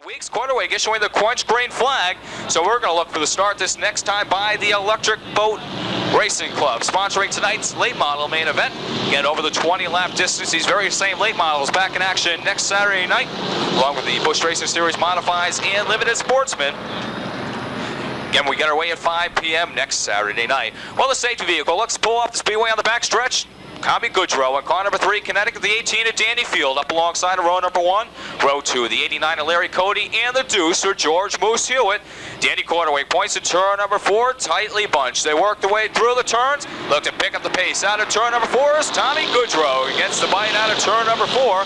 Weeks quarterway issuing the quench green flag, so we're going to look for the start this next time by the Electric Boat Racing Club, sponsoring tonight's late model main event. Again, over the 20-lap distance, these very same late models back in action next Saturday night, along with the Busch Racing Series Modifieds and Limited Sportsmen. Again, we get our way at 5 p.m. next Saturday night. Well, the safety vehicle looks to pull off the speedway on the backstretch. Tom Gaudreau in car number 3, Connecticut, the 18 of Danny Field, up alongside of row number 1. Row 2, the 89 of Larry Cody, and the deucer, George Moose Hewitt. Danny Quarterway points to turn number 4, tightly bunched. They work their way through the turns, look to pick up the pace. Out of turn number 4 is Tommy Gaudreau against the bite out of turn number 4.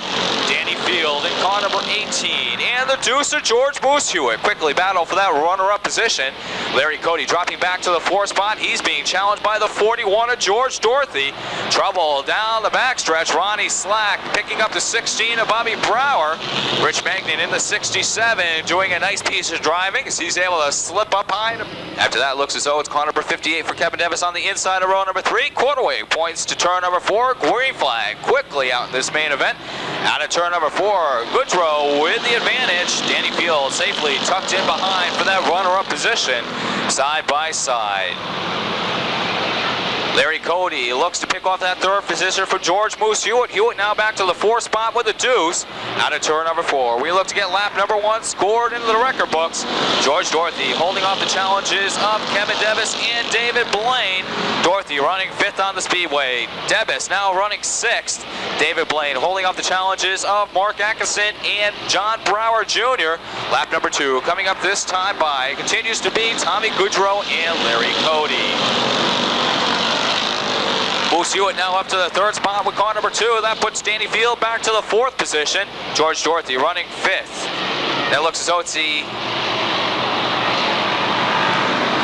Danny Field in car number 18, and the deucer, George Moose Hewitt. Quickly battle for that runner-up position. Larry Cody dropping back to the 4th spot. He's being challenged by the 41 of George Dorothy. Trouble down the backstretch. Ronnie Slack picking up the 16 of Bobby Brower. Rich Magnan in the 67 doing a nice piece of driving as he's able to slip up high. After that, looks as though it's car number 58 for Kevin Davis on the inside of row number 3. Quarterway points to turn number 4. Green flag quickly out in this main event. Out of turn number 4, Gaudreau with the advantage. Danny Field safely tucked in behind for that runner-up position, side by side. Larry Cody looks to pick off that 3rd position for George Moose Hewitt. Hewitt now back to the 4th spot with a deuce. Out of turn number 4. We look to get lap number 1 scored into the record books. George Dorothy holding off the challenges of Kevin Devis and David Blaine. Dorothy running 5th on the speedway. Devis now running 6th. David Blaine holding off the challenges of Mark Atkinson and John Brower Jr. Lap number 2 coming up this time by continues to be Tommy Gaudreau and Larry Cody. Moose Hewitt now up to the 3rd spot with car number 2. That puts Danny Field back to the 4th position. George Dorothy running 5th. That looks as though it's the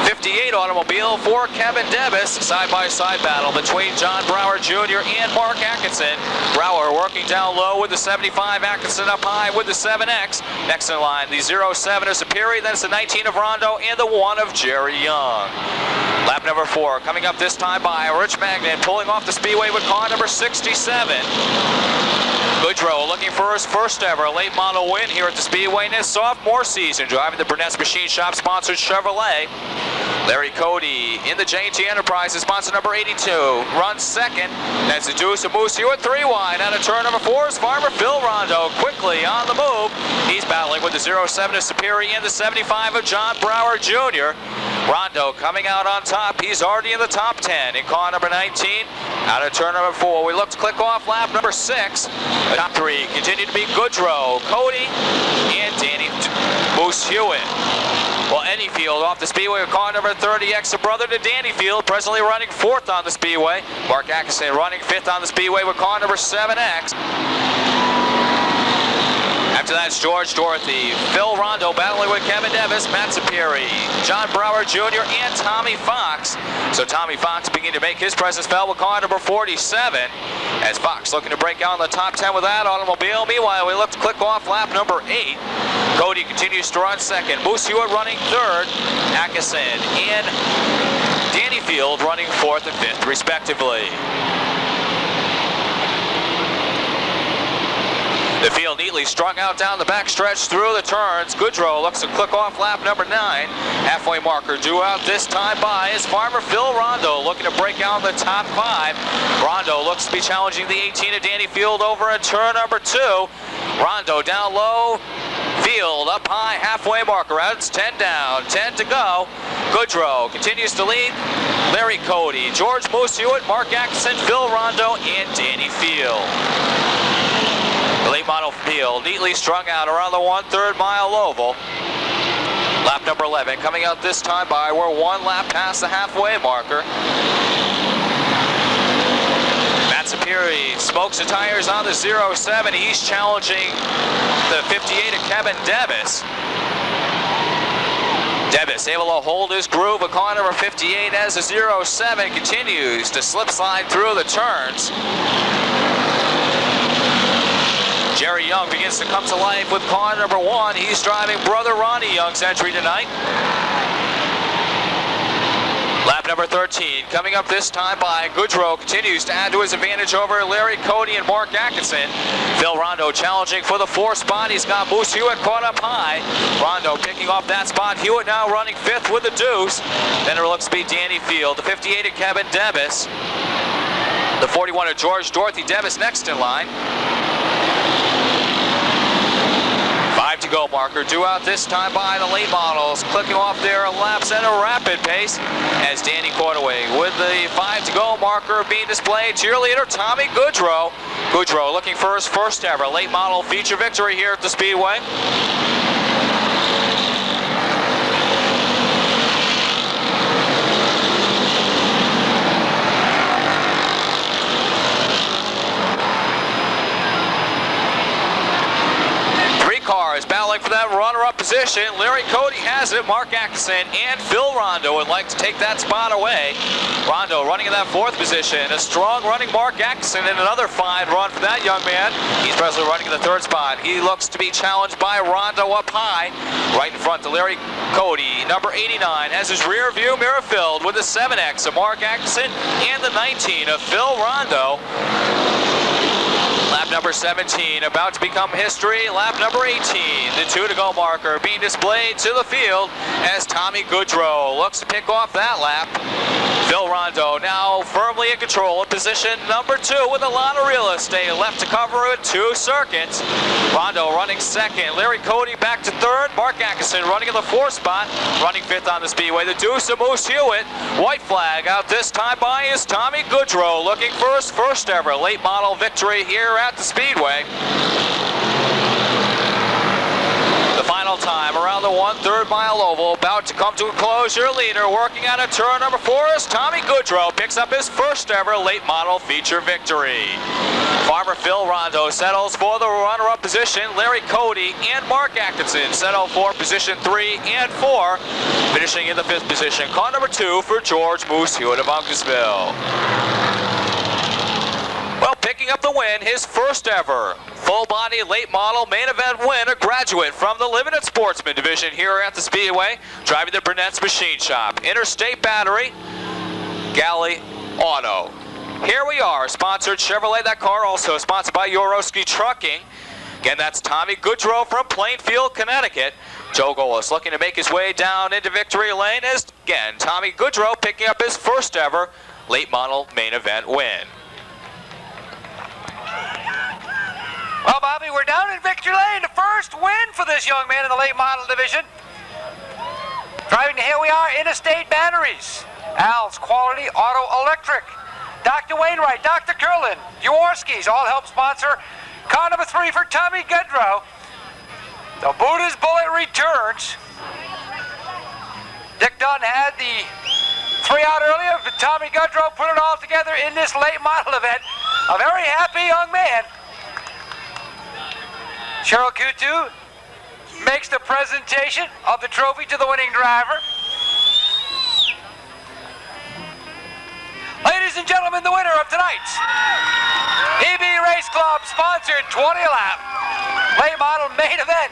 58 automobile for Kevin Devis. Side-by-side battle between John Brower Jr. and Mark Atkinson. Brower working down low with the 75, Atkinson up high with the 7X. Next in line, the 07 of Superior, then it's the 19 of Rondo and the 1 of Jerry Young. Lap number 4 coming up this time by Rich Magnan pulling off the speedway with car number 67. Gaudreau looking for his first ever late model win here at the Speedway in his sophomore season, driving the Burnett's Machine Shop sponsored Chevrolet. Larry Cody in the J&T Enterprises, sponsor number 82, runs 2nd. That's the deuce of Moose Hewitt, 3 wide. Out of turn number 4 is farmer Phil Rondo, quickly on the move. He's battling with the 07 of Superior and the 75 of John Brower Jr. Rondo coming out on top. He's already in the top 10 in car number 19. Out of turn number 4, we look to click off lap number 6. The top 3 continue to be Gaudreau, Cody, and Danny Moose Hewitt. Well, Eddie Field off the speedway with car number 30, ex-brother to Danny Field, presently running 4th on the speedway. Mark Atkinson running 5th on the speedway with car number 7X. After that, it's George Dorothy, Phil Rondo battling with Kevin Devis, Matt Sapiri, John Brower Jr., and Tommy Fox. So Tommy Fox beginning to make his presence felt with car number 47. As Fox looking to break out in the top 10 with that automobile. Meanwhile, we look to click off lap number 8. Cody continues to run 2nd. Moose Hewitt running 3rd. Atkinson and Danny Field running 4th and 5th, respectively. The field neatly strung out down the backstretch through the turns. Gaudreau looks to click off lap number 9. Halfway marker due out this time by is farmer Phil Rondo looking to break out in the top 5. Rondo looks to be challenging the 18 of Danny Field over at turn number 2. Rondo down low. Field up high, halfway marker out. It's 10 down, 10 to go. Gaudreau continues to lead. Larry Cody, George Moose Hewitt, Mark Atkinson, Phil Rondo, and Danny Field. The late model field neatly strung out around the 1/3 mile oval. Lap number 11 coming out this time by, we're 1 lap past the halfway marker. Matt Sapiri smokes the tires on the 07. He's challenging the 58 of Kevin Devis. Devis able to hold his groove with car number 58 as the 07 continues to slip slide through the turns. Jerry Young begins to come to life with car number 1. He's driving brother Ronnie Young's entry tonight. Lap number 13 coming up this time by Gaudreau, continues to add to his advantage over Larry Cody and Mark Atkinson. Phil Rondo challenging for the 4th spot. He's got Moose Hewitt caught up high. Rondo picking off that spot. Hewitt now running 5th with the deuce. Then it looks to be Danny Field, the 58 of Kevin Devis, the 41 of George Dorothy. Devis next in line. 5 to go marker due out this time by the late models, clicking off their laps at a rapid pace as Danny Cordaway with the 5 to go marker being displayed. Cheerleader Tommy Gaudreau. Gaudreau looking for his first ever late model feature victory here at the Speedway. Cars battling for that runner-up position. Larry Cody has it. Mark Atkinson and Phil Rondo would like to take that spot away. Rondo running in that 4th position. A strong running Mark Atkinson and another fine run for that young man. He's presently running in the 3rd spot. He looks to be challenged by Rondo up high. Right in front to Larry Cody. Number 89 has his rear view mirror filled with the 7X of Mark Atkinson and the 19 of Phil Rondo. Lap number 17 about to become history. Lap number 18, the 2 to go marker being displayed to the field as Tommy Gaudreau looks to pick off that lap. Phil Rondo now firmly in control of position number 2 with a lot of real estate left to cover with 2 circuits. Rondo running 2nd. Larry Cody back to 3rd. Mark Atkinson running in the 4th spot, running 5th on the Speedway. The deuce of Moose Hewitt. White flag out this time by is Tommy Gaudreau looking for his first ever late model victory here at the Speedway. The final time around the 1/3 mile oval, about to come to a close. Your leader working out of turn number 4 is Tommy Gaudreau, picks up his first ever late model feature victory. Farmer Phil Rondo settles for the runner-up position. Larry Cody and Mark Atkinson settle for position 3 and 4, finishing in the 5th position. Car number 2 for George Moose Hewitt of Uncasville. Well, picking up the win, his first ever full-body late model main event win, a graduate from the Limited Sportsman division here at the Speedway, driving the Burnett's Machine Shop. Interstate Battery, Galley Auto. Here we are, sponsored Chevrolet. That car also sponsored by Yorosky Trucking. Again, that's Tommy Gaudreau from Plainfield, Connecticut. Joe Golis looking to make his way down into victory lane as, again, Tommy Gaudreau picking up his first ever late model main event win. Well, Bobby, we're down in victory lane. The first win for this young man in the late model division. Driving, here we are, Interstate Batteries. Al's Quality Auto Electric. Dr. Wainwright, Dr. Curlin, Jaworski's all help sponsor car number 3 for Tommy Gaudreau. The Buddha's Bullet returns. Dick Dunn had the 3 out earlier, but Tommy Gaudreau put it all together in this late model event. A very happy young man. Cheryl Coutu makes the presentation of the trophy to the winning driver. Ladies and gentlemen, the winner of tonight's EB Race Club sponsored 20-lap late model main event,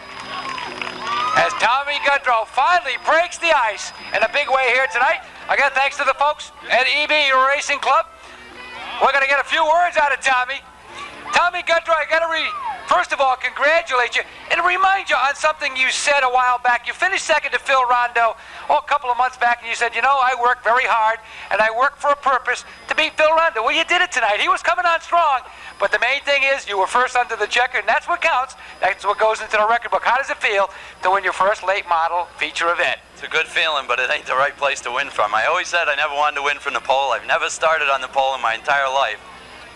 as Tommy Gaudreau finally breaks the ice in a big way here tonight. Again, thanks to the folks at EB Racing Club. We're going to get a few words out of Tommy. Tommy Gaudreau, I got to first of all, congratulate you and remind you on something you said a while back. You finished 2nd to Phil Rondo a couple of months back, and you said, you know, I work very hard and I work for a purpose to beat Phil Rondo. Well, you did it tonight. He was coming on strong, but the main thing is you were first under the checker, and that's what counts. That's what goes into the record book. How does it feel to win your first late model feature event? It's a good feeling, but it ain't the right place to win from. I always said I never wanted to win from the pole. I've never started on the pole in my entire life.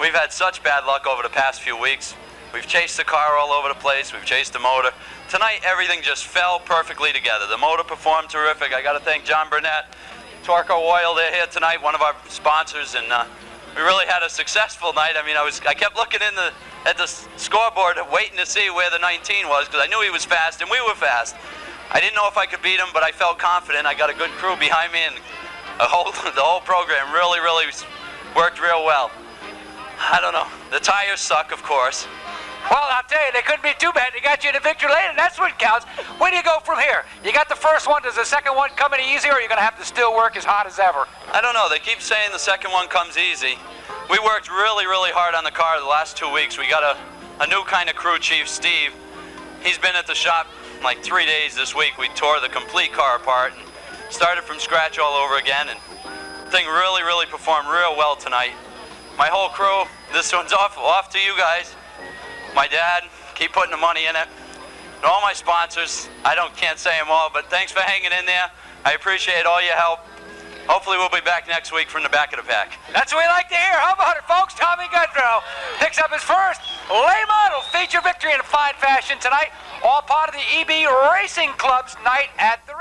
We've had such bad luck over the past few weeks. We've chased the car all over the place. We've chased the motor. Tonight, everything just fell perfectly together. The motor performed terrific. I got to thank John Burnett, Torco Oil. They're here tonight, one of our sponsors, and we really had a successful night. I mean, I kept looking at the scoreboard, waiting to see where the 19 was, because I knew he was fast and we were fast. I didn't know if I could beat him, but I felt confident. I got a good crew behind me, and the whole program really worked real well. I don't know. The tires suck, of course. Well, I'll tell you, they couldn't be too bad. They got you in the victory lane, and that's what counts. Where do you go from here? You got the first one. Does the second one come any easier, or are you going to have to still work as hard as ever? I don't know. They keep saying the second one comes easy. We worked really, really hard on the car the last 2 weeks. We got a new kind of crew chief, Steve. He's been at the shop like 3 days this week. We tore the complete car apart and started from scratch all over again, and the thing really, really performed real well tonight. My whole crew, this one's off to you guys. My dad, keep putting the money in it. And all my sponsors, can't say them all, but thanks for hanging in there. I appreciate all your help. Hopefully we'll be back next week from the back of the pack. That's what we like to hear. How about it, folks? Tommy Gaudreau picks up his first late model feature victory in a fine fashion tonight. All part of the EB Racing Club's night at the